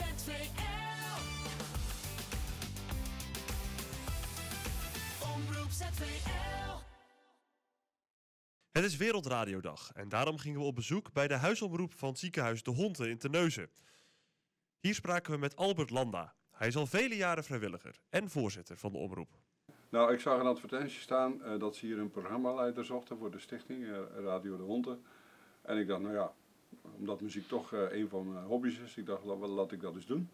ZVL. Omroep ZVL. Het is Wereldradiodag en daarom gingen we op bezoek bij de huisomroep van ziekenhuis De Honte in Terneuzen. Hier spraken we met Albert Landa. Hij is al vele jaren vrijwilliger en voorzitter van de omroep. Nou, ik zag een advertentie staan dat ze hier een programmaleider zochten voor de stichting Radio De Honte. En ik dacht, nou ja, omdat muziek toch een van mijn hobby's is, ik dacht, laat ik dat eens doen.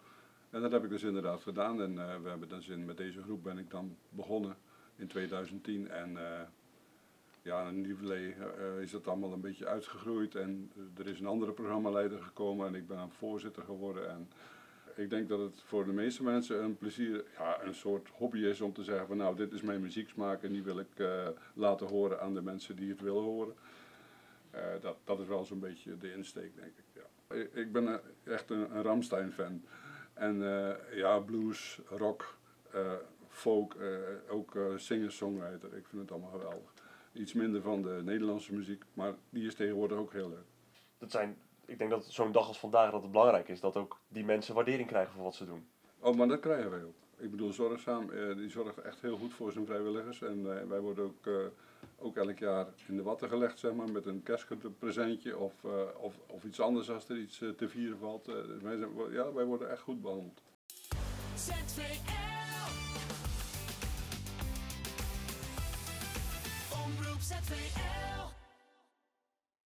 En dat heb ik dus inderdaad gedaan en we hebben dus met deze groep ben ik dan begonnen in 2010. En ja, in Lieverlee is dat allemaal een beetje uitgegroeid en er is een andere programmaleider gekomen en ik ben voorzitter geworden. En ik denk dat het voor de meeste mensen een plezier, ja, een soort hobby is om te zeggen van nou, dit is mijn muzieksmaak en die wil ik laten horen aan de mensen die het willen horen. Dat is wel zo'n beetje de insteek, denk ik. Ja. Ik ben echt een Rammstein-fan. En ja, blues, rock, folk, ook singer-songwriter. Ik vind het allemaal geweldig. Iets minder van de Nederlandse muziek, maar die is tegenwoordig ook heel leuk. Ik denk dat zo'n dag als vandaag dat het belangrijk is dat ook die mensen waardering krijgen voor wat ze doen. Oh, maar dat krijgen wij ook. Ik bedoel, Zorgzaam, die zorgt echt heel goed voor zijn vrijwilligers. En wij worden ook elk jaar in de watten gelegd, zeg maar, met een kerstpresentje of iets anders als er iets te vieren valt. Wij worden echt goed behandeld. ZVL. Omroep ZVL.